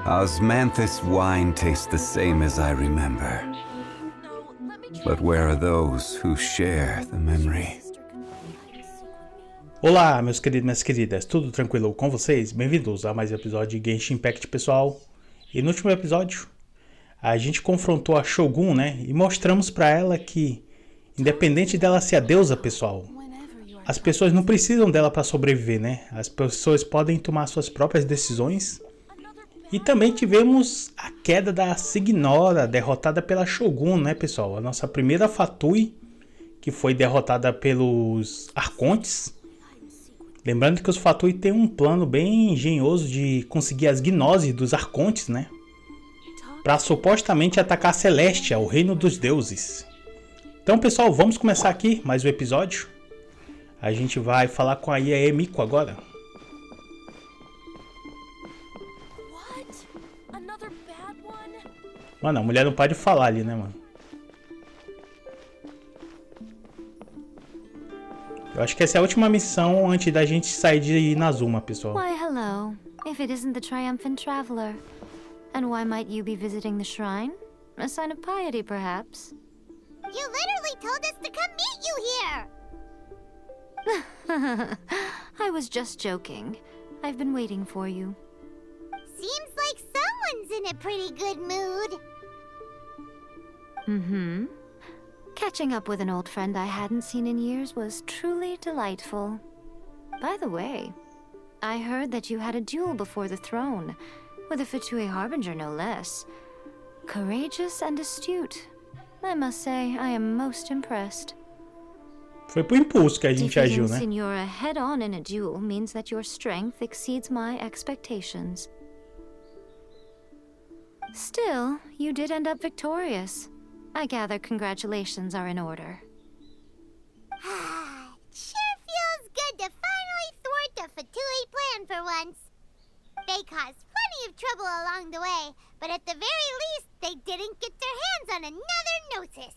Osmanthus wine tastes the same as I remember. But where are those who share the memory? Olá, meus queridos e minhas queridas, tudo tranquilo com vocês? Bem-vindos a mais um episódio de Genshin Impact, pessoal. E no último episódio, a gente confrontou a Shogun, né? E mostramos pra ela que, independente dela ser a deusa, pessoal, as pessoas não precisam dela pra sobreviver, né? As pessoas podem tomar suas próprias decisões. E também tivemos a queda da Signora, derrotada pela Shogun, né, pessoal? A nossa primeira Fatui, que foi derrotada pelos Arcontes. Lembrando que os Fatui têm um plano bem engenhoso de conseguir as gnoses dos Arcontes, né? Para supostamente atacar a Celestia, o reino dos deuses. Então, pessoal, vamos começar aqui mais um episódio. A gente vai falar com a Miko agora. Mano, a mulher não para de falar ali, né, mano? Eu acho que essa é a última missão antes da gente sair de Inazuma, pessoal. Why, hello. If it isn't the triumphant traveler. And why might you be visiting the shrine? A sign of piety, perhaps? You literally told us to come meet you here! I was just joking. I've been waiting for you. Seems like someone's in a pretty good mood. Mm-hmm. Catching up with an old friend I hadn't seen in years was truly delightful. By the way, I heard that you had a duel before the throne, with a Fatui Harbinger no less. Courageous and astute. I must say, I am most impressed. Foi por impulso que a gente agiu, Defeating né? Signora head-on in a duel means that your strength exceeds my expectations. Still, you did end up victorious. I gather congratulations are in order. Sure feels good to finally thwart a Fatui plan for once. They caused plenty of trouble along the way, but at the very least, they didn't get their hands on another Gnosis.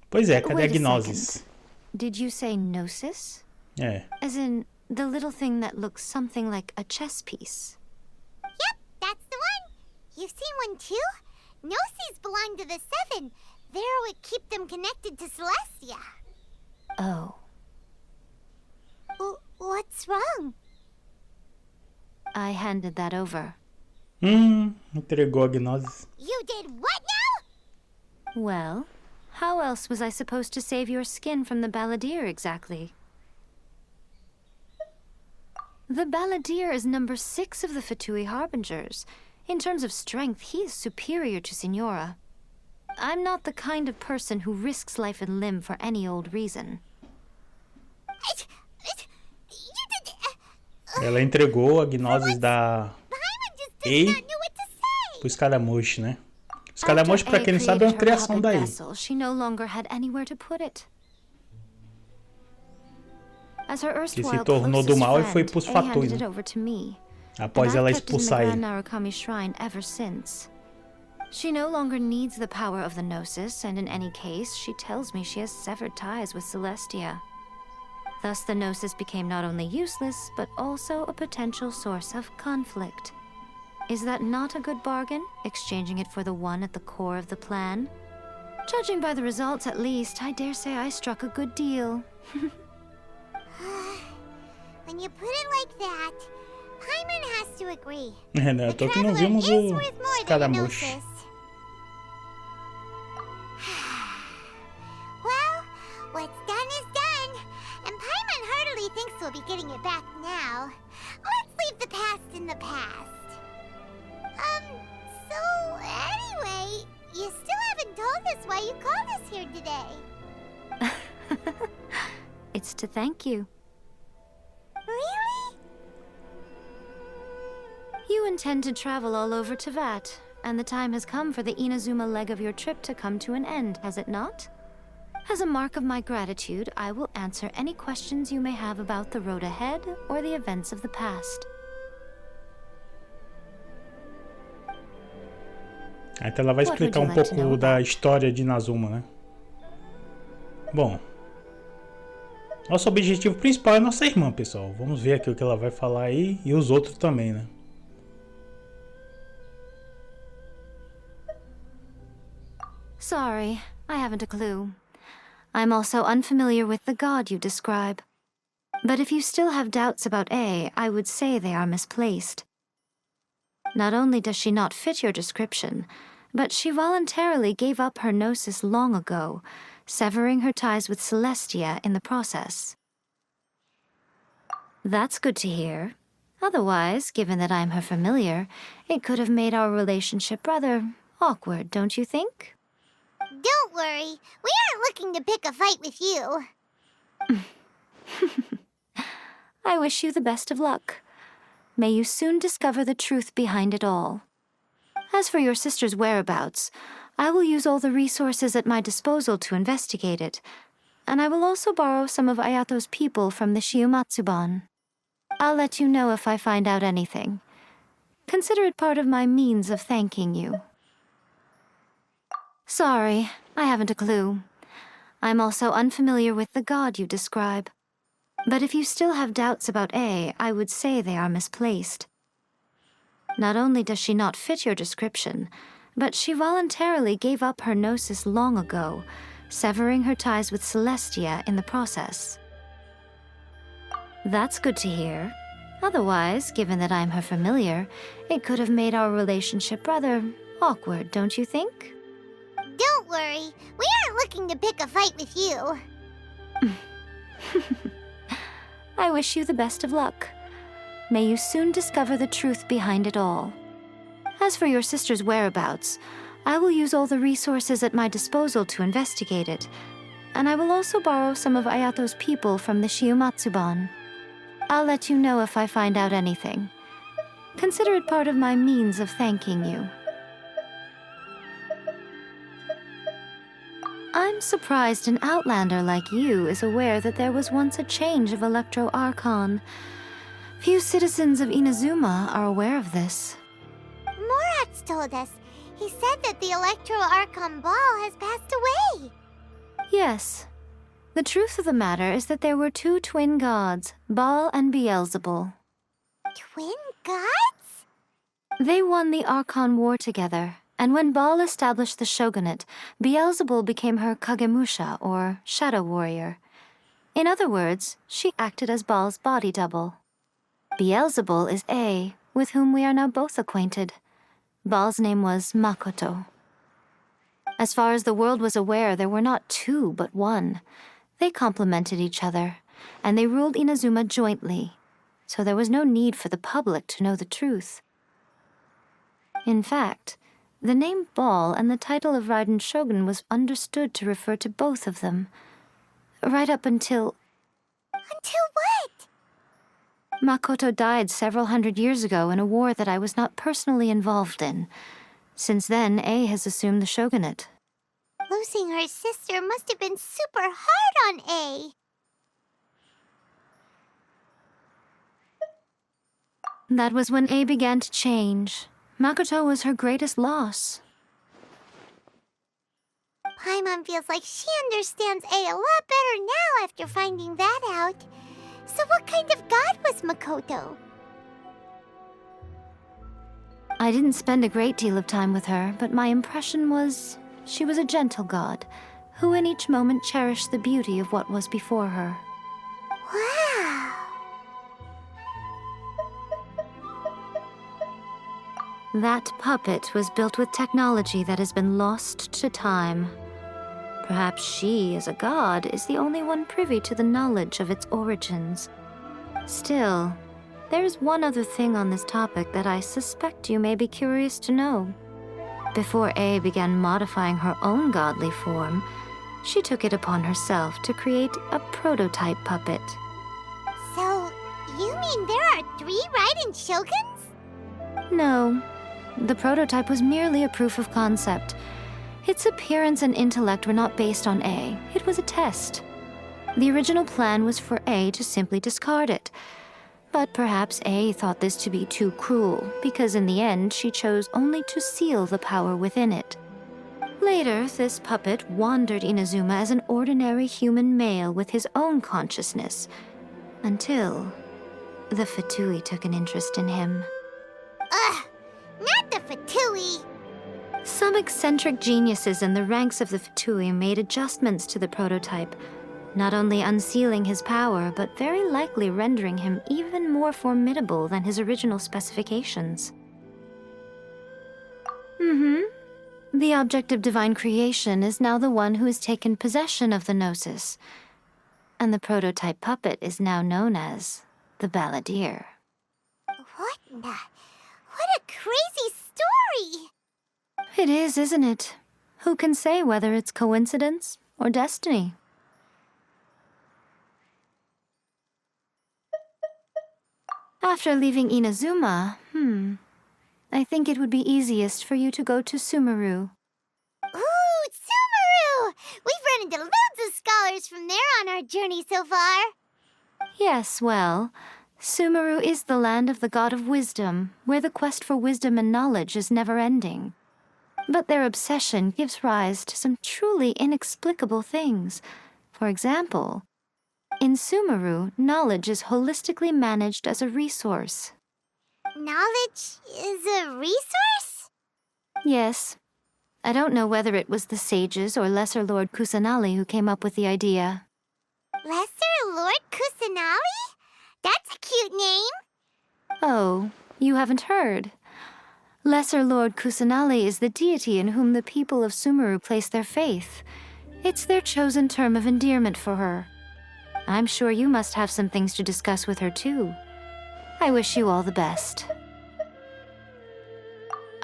Pois é, cadê a Wait a Gnosis? second. Did you say Gnosis? É. As in, the little thing that looks something like a chess piece? Yep, that's the one. You've seen one too? Gnosis belong to the Seven. They're what keep them connected to Celestia. Oh. What's wrong? I handed that over. Entregou a Gnosis. You did what now? Well, how else was I supposed to save your skin from the Balladeer exactly? The Balladeer is number 6 of the Fatui Harbingers. In terms of strength, he is superior to Signora. I'm not the kind of person who risks life and limb for any old reason. Ela entregou a Gnosis da Paimon just does Ei not know what to say. pro Escaramuche, né? Escaramuche, pra quem não sabe, é uma criação daí. She no longer had anywhere to put it. As her Que se erstwhile tornou do closest mal e foi friend, pros Ei Fatui, handed it né? over to me. Após And ela I've kept it in the expulsar Grand ele. Narukami Shrine ever since. She no longer needs the power of the Gnosis, and in any case, she tells me she has severed ties with Celestia. Thus, the Gnosis became not only useless, but also a potential source of conflict. Is that not a good bargain, exchanging it for the one at the core of the plan? Judging by the results, at least, I dare say I struck a good deal. When you put it like that, Paimon has to agree. É, né? The Tô que não traveler vimos is o worth more than a Escaramuche. Gnosis. Well, what's done is done, and Paimon hardly thinks we'll be getting it back now. Let's leave the past in the past. So anyway, you still haven't told us why you called us here today. It's to thank you. Really? You intend to travel all over Teyvat, and the time has come for the Inazuma leg of your trip to come to an end, has it not? As a mark of my gratitude, I will answer any questions you may have about the road ahead or the events of the past. Aí então ela vai explicar um pouco da história de Inazuma, né? Bom, nosso objetivo principal é nossa irmã, pessoal. Vamos ver aqui o que ela vai falar aí e os outros também, né? Sorry, I haven't a clue. I'm also unfamiliar with the god you describe. But if you still have doubts about A, I would say they are misplaced. Not only does she not fit your description, but she voluntarily gave up her gnosis long ago, severing her ties with Celestia in the process. That's good to hear. Otherwise, given that I'm her familiar, it could have made our relationship rather awkward, don't you think? Don't worry, we aren't looking to pick a fight with you. I wish you the best of luck. May you soon discover the truth behind it all. As for your sister's whereabouts, I will use all the resources at my disposal to investigate it, and I will also borrow some of Ayato's people from the Shiumatsuban. I'll let you know if I find out anything. Consider it part of my means of thanking you. Sorry, I haven't a clue. I'm also unfamiliar with the god you describe. But if you still have doubts about A, I would say they are misplaced. Not only does she not fit your description, but she voluntarily gave up her gnosis long ago, severing her ties with Celestia in the process. That's good to hear. Otherwise, given that I'm her familiar, it could have made our relationship rather awkward, don't you think? Don't worry, we aren't looking to pick a fight with you. I wish you the best of luck. May you soon discover the truth behind it all. As for your sister's whereabouts, I will use all the resources at my disposal to investigate it, and I will also borrow some of Ayato's people from the Shiumatsuban. I'll let you know if I find out anything. Consider it part of my means of thanking you. I'm surprised an outlander like you is aware that there was once a change of Electro Archon. Few citizens of Inazuma are aware of this. Morat's told us. He said that the Electro Archon Ball has passed away. Yes. The truth of the matter is that there were two twin gods, Baal and Beelzebul. Twin gods? They won the Archon War together, and when Baal established the shogunate, Beelzebul became her Kagemusha, or shadow warrior. In other words, she acted as Baal's body double. Beelzebul is A, with whom we are now both acquainted. Baal's name was Makoto. As far as the world was aware, there were not two, but one. They complemented each other, and they ruled Inazuma jointly, so there was no need for the public to know the truth. In fact, the name Baal and the title of Raiden Shogun was understood to refer to both of them. Right up until... Until what? Makoto died several hundred years ago in a war that I was not personally involved in. Since then, A has assumed the shogunate. Losing her sister must have been super hard on A. That was when A began to change. Makoto was her greatest loss. Paimon feels like she understands A lot better now after finding that out. So what kind of god was Makoto? I didn't spend a great deal of time with her, but my impression was she was a gentle god, who in each moment cherished the beauty of what was before her. Wow! That puppet was built with technology that has been lost to time. Perhaps she, as a god, is the only one privy to the knowledge of its origins. Still, there's one other thing on this topic that I suspect you may be curious to know. Before A began modifying her own godly form, she took it upon herself to create a prototype puppet. So, you mean there are 3 Raiden Shoguns? No, the prototype was merely a proof of concept. Its appearance and intellect were not based on A. It was a test. The original plan was for A to simply discard it. But perhaps A thought this to be too cruel, because in the end she chose only to seal the power within it. Later, this puppet wandered Inazuma as an ordinary human male with his own consciousness, until the Fatui took an interest in him. Ugh! Not the Fatui! Some eccentric geniuses in the ranks of the Fatui made adjustments to the prototype, not only unsealing his power, but very likely rendering him even more formidable than his original specifications. The object of divine creation is now the one who has taken possession of the Gnosis, and the prototype puppet is now known as the Balladeer. What a crazy story! It is, isn't it? Who can say whether it's coincidence or destiny? After leaving Inazuma, I think it would be easiest for you to go to Sumeru. Ooh, Sumeru! We've run into loads of scholars from there on our journey so far. Yes, well, Sumeru is the land of the god of wisdom, where the quest for wisdom and knowledge is never-ending. But their obsession gives rise to some truly inexplicable things. For example, in Sumeru, knowledge is holistically managed as a resource. Knowledge is a resource? Yes. I don't know whether it was the sages or Lesser Lord Kusanali who came up with the idea. Lesser Lord Kusanali? That's a cute name. Oh, you haven't heard. Lesser Lord Kusanali is the deity in whom the people of Sumeru place their faith. It's their chosen term of endearment for her. I'm sure you must have some things to discuss with her too. I wish you all the best.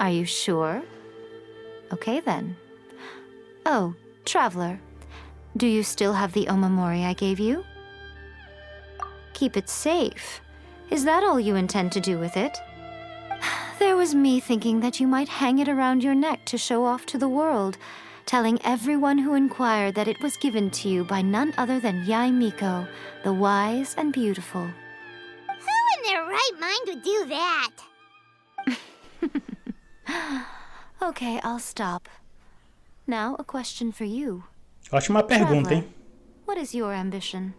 Are you sure? Okay then. Oh, Traveler, do you still have the omamori I gave you? Keep it safe. Is that all you intend to do with it? There was me thinking that you might hang it around your neck to show off to the world, telling everyone who inquired that it was given to you by none other than Yai Miko, the wise and beautiful. Who in their right mind would do that? Okay, I'll stop. Now, a question for you. Ótima pergunta, hein? What is your ambition?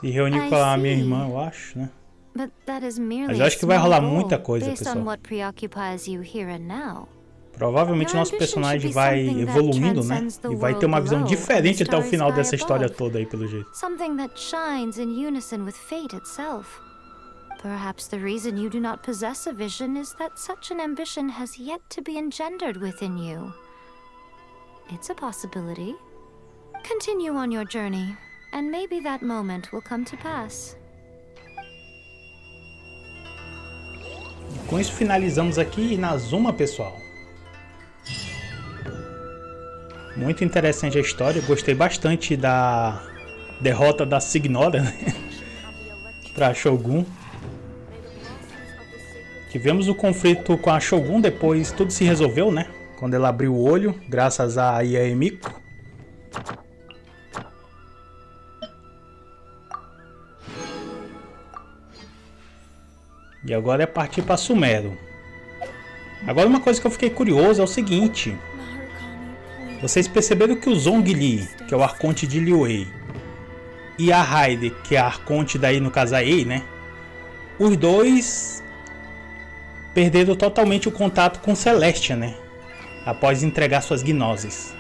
Se reunir com a minha irmã, eu acho, né? But that is merely Mas eu acho que vai rolar muita coisa, based on pessoal. what preoccupies you here and now. Provavelmente nosso personagem vai evoluindo, né? E vai ter uma visão diferente até o final dessa história toda aí, pelo jeito. Something that shines in unison with fate itself. Perhaps the reason you do not possess a vision is that such an ambition has yet to be engendered within you. It's a possibility. Continue on your journey, and maybe that moment will come to pass. Com isso finalizamos aqui Inazuma, pessoal. Muito interessante a história, gostei bastante da derrota da Signora, né? Para Shogun. Tivemos o conflito com a Shogun, depois tudo se resolveu, né? Quando ela abriu o olho, graças a Yai Miko. E agora é partir para Sumeru. Agora uma coisa que eu fiquei curioso é o seguinte. Vocês perceberam que o Zhongli, que é o arconte de Liyue, e a Haide, que é a arconte daí no caso a Ei, né? Os dois perderam totalmente o contato com Celestia, né? Após entregar suas gnoses.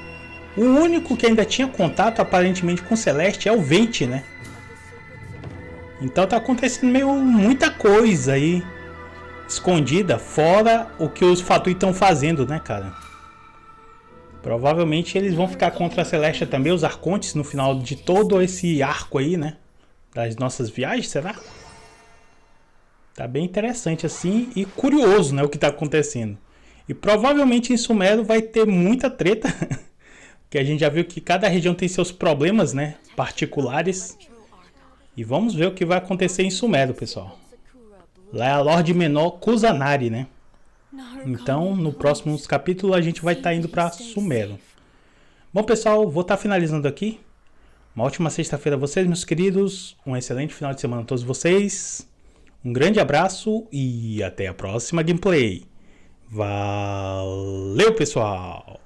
O único que ainda tinha contato aparentemente com Celestia é o Venti, né? Então tá acontecendo meio muita coisa aí escondida, fora o que os Fatui estão fazendo, né, cara? Provavelmente eles vão ficar contra a Celestia também, os Arcontes, no final de todo esse arco aí, né? Das nossas viagens, será? Tá bem interessante assim e curioso, né, o que tá acontecendo. E provavelmente em Sumeru vai ter muita treta, porque a gente já viu que cada região tem seus problemas, né, particulares. E vamos ver o que vai acontecer em Sumeru, pessoal. Lá é a Lorde Menor Kusanari, né? Então, no próximo capítulo a gente vai estar indo para Sumeru. Bom, pessoal, vou estar finalizando aqui. Uma ótima sexta-feira a vocês, meus queridos. Um excelente final de semana a todos vocês. Um grande abraço e até a próxima gameplay. Valeu, pessoal!